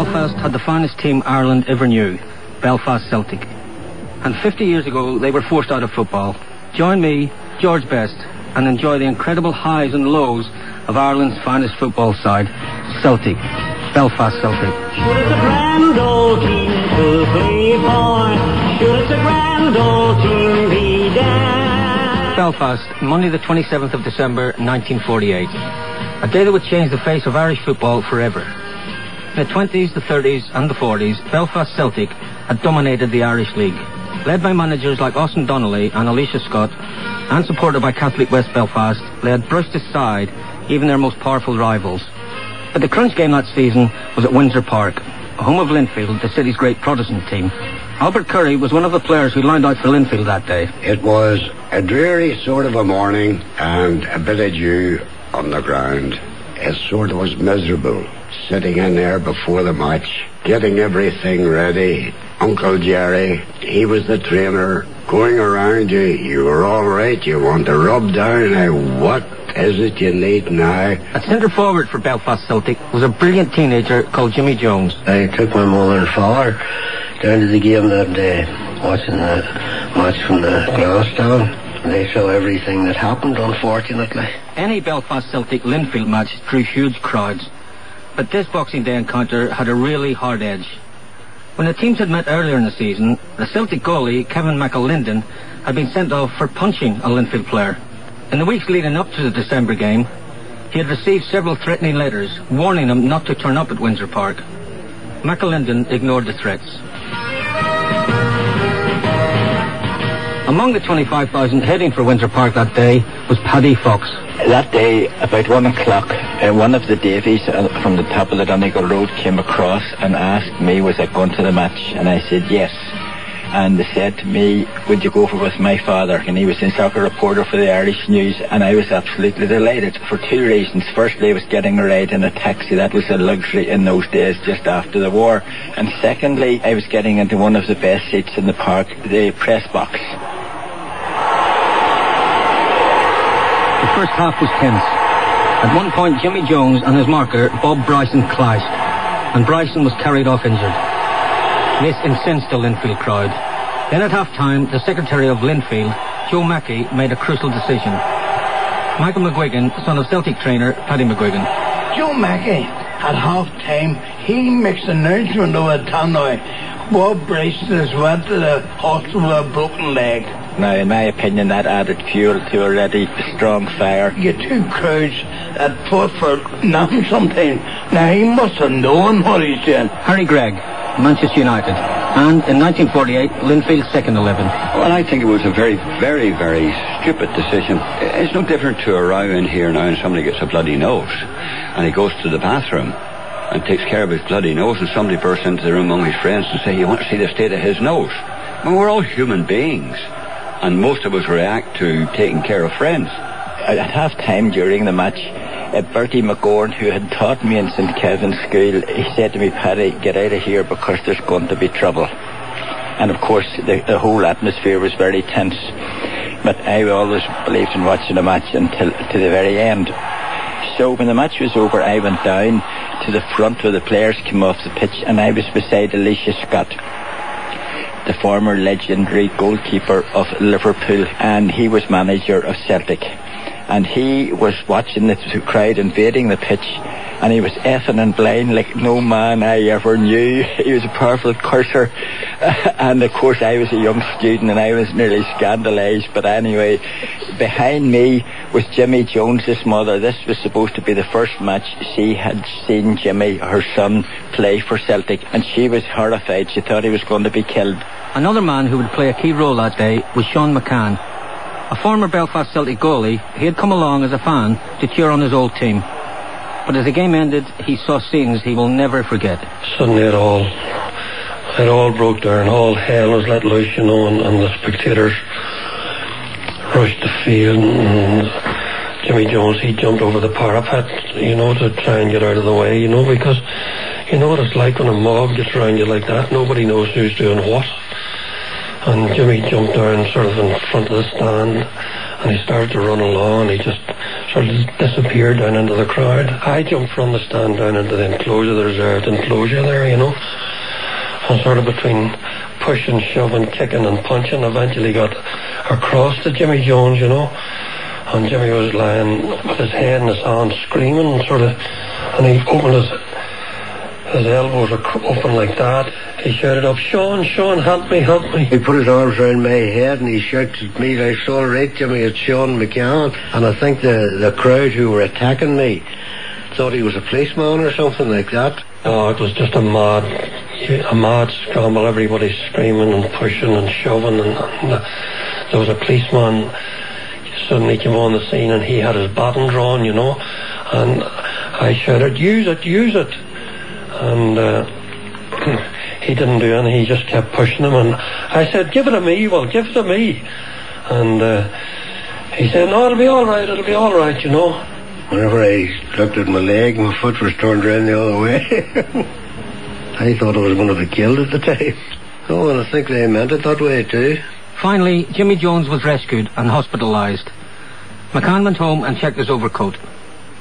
Belfast had the finest team Ireland ever knew, Belfast Celtic. And 50 years ago, they were forced out of football. Join me, George Best, and enjoy the incredible highs and lows of Ireland's finest football side, Celtic. Belfast Celtic. Sure it's a grand old team to play for. Sure it's a grand old team be down. Belfast, Monday the 27th of December, 1948. A day that would change the face of Irish football forever. In the 20s, the 30s and the 40s, Belfast Celtic had dominated the Irish League. Led by managers like Austin Donnelly and Alicia Scott, and supported by Catholic West Belfast, they had brushed aside even their most powerful rivals. But the crunch game that season was at Windsor Park, home of Linfield, the city's great Protestant team. Albert Curry was one of the players who lined out for Linfield that day. It was a dreary sort of a morning and a bit of dew on the ground. It sort of was miserable, sitting in there before the match, getting everything ready. Uncle Jerry, he was the trainer, going around you. You were all right, you want to rub down. Now, what is it you need now? At centre forward for Belfast Celtic was a brilliant teenager called Jimmy Jones. I took my mother and father down to the game that day, watching the match from the glass down. They saw everything that happened, unfortunately. Any Belfast Celtic Linfield match drew huge crowds, but this Boxing Day encounter had a really hard edge. When the teams had met earlier in the season, the Celtic goalie, Kevin McAlinden, had been sent off for punching a Linfield player. In the weeks leading up to the December game, he had received several threatening letters, warning him not to turn up at Windsor Park. McAlinden ignored the threats. Among the 25,000 heading for Windsor Park that day was Paddy Fox. That day, about 1 o'clock, one of the Davies from the top of the Donegal Road came across and asked me, was I going to the match? And I said yes. And they said to me, would you go with my father? And he was a soccer reporter for the Irish News, and I was absolutely delighted for two reasons. Firstly, I was getting a ride in a taxi. That was a luxury in those days, just after the war. And secondly, I was getting into one of the best seats in the park, the press box. The first half was tense. At one point, Jimmy Jones and his marker, Bob Bryson, clashed, and Bryson was carried off injured. This incensed the Linfield crowd. Then at half-time, the secretary of Linfield, Joe Mackey, made a crucial decision. Michael McGuigan, son of Celtic trainer Paddy McGuigan. Joe Mackey, at half-time, he makes an announcement over the town now. Bob Bryson has went to the hospital with a broken leg. Now, in my opinion, that added fuel to already strong fire. You two crowds that fought for nothing sometimes. Now, he must have known what he's doing. Harry Gregg, Manchester United, and in 1948, Linfield's second 11. Well, I think it was a very, very, very stupid decision. It's no different to a row in here now and somebody gets a bloody nose and he goes to the bathroom and takes care of his bloody nose, and somebody bursts into the room among his friends and say, you want to see the state of his nose? Well, we're all human beings, and most of us react to taking care of friends. At half-time during the match, Bertie McGorn, who had taught me in St. Kevin's School, he said to me, Paddy, get out of here because there's going to be trouble. And of course, the whole atmosphere was very tense. But I always believed in watching a match until to the very end. So when the match was over, I went down to the front where the players came off the pitch, and I was beside Alicia Scott, the former legendary goalkeeper of Liverpool, and he was manager of Celtic. And he was watching the crowd invading the pitch, and he was effing and blind like no man I ever knew. He was a powerful curser, and of course I was a young student and I was nearly scandalised. But anyway, behind me was Jimmy Jones's mother. This was supposed to be the first match she had seen Jimmy, her son, play for Celtic, and she was horrified. She thought he was going to be killed. Another man who would play a key role that day was Sean McCann. A former Belfast Celtic goalie, he had come along as a fan to cheer on his old team. But as the game ended, he saw scenes he will never forget. Suddenly it all broke down. All hell was let loose, you know, and the spectators rushed the field. And Jimmy Jones, he jumped over the parapet, you know, to try and get out of the way, you know, because you know what it's like when a mob gets around you like that. Nobody knows who's doing what. And Jimmy jumped down sort of in front of the stand, and he started to run along, and he just sort of disappeared down into the crowd. I jumped from the stand down into the enclosure, the reserved enclosure there, you know. And sort of between pushing, shoving, kicking and punching, eventually got across to Jimmy Jones, you know. And Jimmy was lying with his head in his hand, screaming, and he opened his elbows were open like that. He shouted up, Sean, help me. He put his arms around my head and he shouted at me, like, it's all right, Jimmy, it's Sean McCann. And I think the crowd who were attacking me thought he was a policeman or something like that. Oh, it was just a mad scramble, everybody screaming and pushing and shoving, and there was a policeman suddenly came on the scene and he had his baton drawn, you know, and I shouted, use it. And he didn't do anything, he just kept pushing him, and I said, give it to me. And he said, no, it'll be all right, you know. Whenever I looked at my leg, my foot was turned around the other way. I thought I was going to be killed at the time. Oh, and I think they meant it that way too. Finally, Jimmy Jones was rescued and hospitalised. McCann went home and checked his overcoat.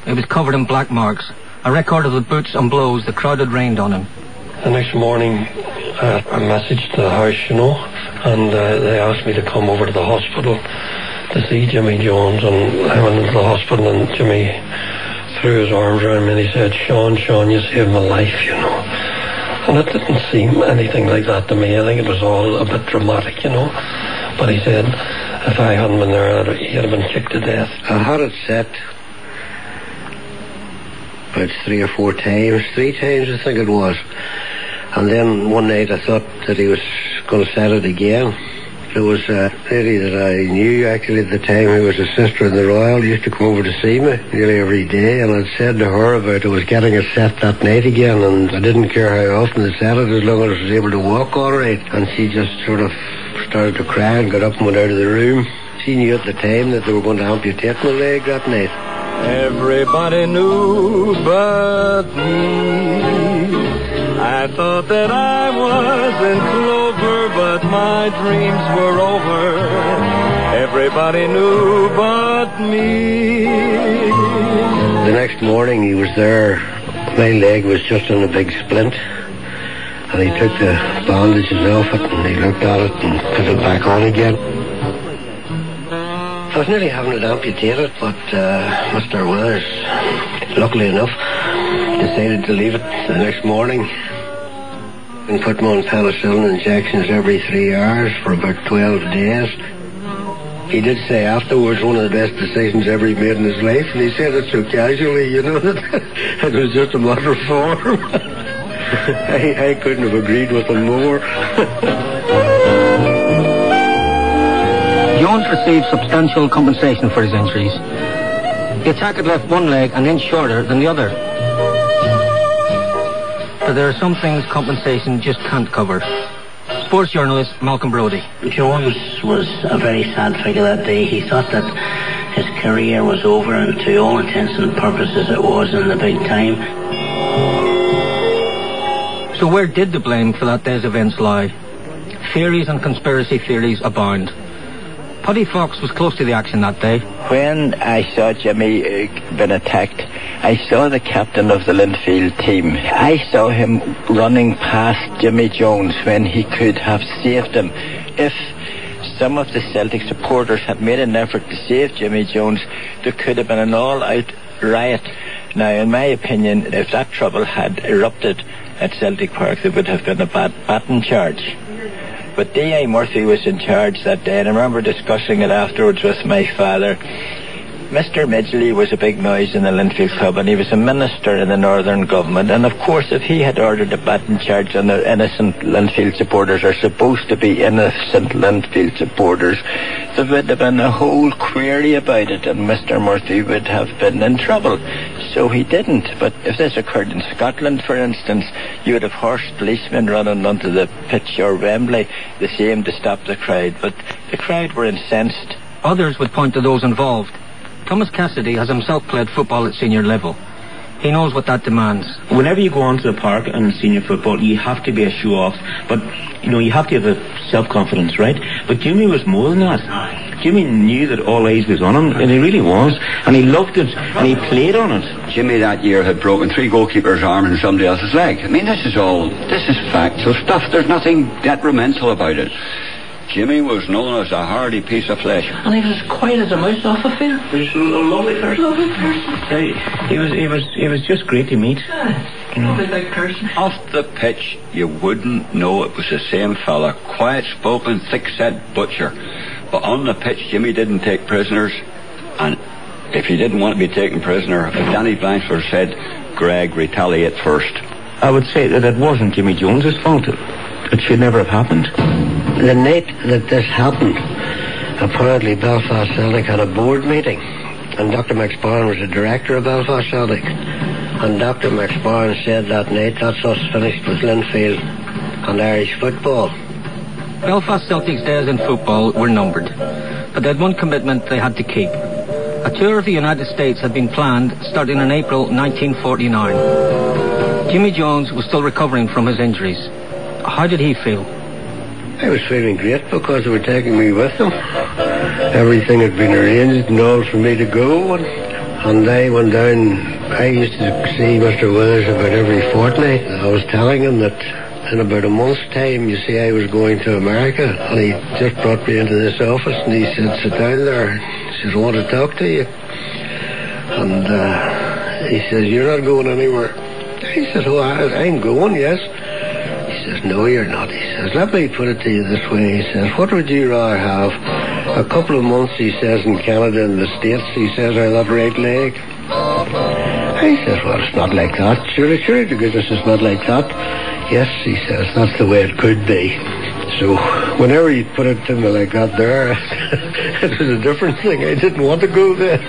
It was covered in black marks, a record of the boots and blows the crowd had rained on him. The next morning, I messaged the house, you know, and they asked me to come over to the hospital to see Jimmy Jones, and I went into the hospital and Jimmy threw his arms around me and he said, Sean, you saved my life, you know. And it didn't seem anything like that to me. I think it was all a bit dramatic, you know. But he said, if I hadn't been there, he'd have been kicked to death. I had it set about 3 or 4 times. 3 times, I think it was. And then one night I thought that he was going to set it again. There was a lady that I knew actually at the time who was a sister in the Royal, used to come over to see me nearly every day, and I'd said to her about I was getting it set that night again, and I didn't care how often they set it as long as I was able to walk all right. And she just sort of started to cry and got up and went out of the room. She knew at the time that they were going to amputate my leg that night. Everybody knew but me. I thought that I was in clover, but my dreams were over. Everybody knew but me. The next morning he was there. My leg was just in a big splint. And he took the bandages off it and he looked at it and put it back on again. I was nearly having it amputated, but Mr. Withers, luckily enough, decided to leave it the next morning and put me on penicillin injections every 3 hours for about 12 days. He did say afterwards one of the best decisions ever he made in his life, and he said it so casually, you know, that it was just a matter of form. I couldn't have agreed with him more. Jones received substantial compensation for his injuries. The attack had left one leg an inch shorter than the other. But there are some things compensation just can't cover. Sports journalist Malcolm Brodie. Jones was a very sad figure that day. He thought that his career was over, and to all intents and purposes it was in the big time. So where did the blame for that day's events lie? Theories and conspiracy theories abound. Puddy Fox was close to the action that day. When I saw Jimmy been attacked, I saw the captain of the Linfield team. I saw him running past Jimmy Jones when he could have saved him. If some of the Celtic supporters had made an effort to save Jimmy Jones, there could have been an all-out riot. Now, in my opinion, if that trouble had erupted at Celtic Park, there would have been a baton charge. But D.A. Murphy was in charge that day, and I remember discussing it afterwards with my father. Mr. Midgley was a big noise in the Linfield Club, and he was a minister in the Northern Government, and of course if he had ordered a baton charge on the innocent Linfield supporters, or supposed to be innocent Linfield supporters, there would have been a whole query about it, and Mr. Murphy would have been in trouble. So he didn't. But if this occurred in Scotland, for instance, you would have horse policemen running onto the pitch, or Wembley, the same to stop the crowd. But the crowd were incensed. Others would point to those involved. Thomas Cassidy has himself played football at senior level. He knows what that demands. Whenever you go onto the park in senior football, you have to be a show-off, but you have to have a self-confidence, right? But Jimmy was more than that. Jimmy knew that all eyes was on him, and he really was, and he loved it, and he played on it. Jimmy that year had broken 3 goalkeepers' arm and somebody else's leg. I mean, this is factual stuff. There's nothing detrimental about it. Jimmy was known as a hardy piece of flesh. And he was quiet as a mouse off the field. He was a lovely person. He was just great to meet. Lovely big person. Off the pitch, you wouldn't know it was the same fella. Quiet-spoken, thick-set butcher. But on the pitch, Jimmy didn't take prisoners. And if he didn't want to be taken prisoner, if Danny Blanchford said, Greg, retaliate first. I would say that it wasn't Jimmy Jones's fault. It should never have happened. The night that this happened, apparently Belfast Celtic had a board meeting, and Dr. McSparn was the director of Belfast Celtic. And Dr. McSparn said that night, that's us finished with Linfield and Irish football. Belfast Celtic's days in football were numbered, but they had one commitment they had to keep. A tour of the United States had been planned starting in April 1949. Jimmy Jones was still recovering from his injuries. How did he feel? I was feeling great because they were taking me with them. Everything had been arranged and all for me to go, and I went down. I used to see Mr. Willis about every fortnight. I was telling him that in about a month's time, you see, I was going to America, and he just brought me into this office, and he said, sit down there. He says, I want to talk to you. And he says, you're not going anywhere. He says, oh, I'm going, yes. He says, no, you're not. He says, let me put it to you this way. He says, what would you rather have? A couple of months, he says, in Canada and the States, he says, or that right leg? He says, well, it's not like that. Surely, to goodness, it's not like that. Yes, he says, that's the way it could be. So, whenever he put it to me like that there, it was a different thing. I didn't want to go then.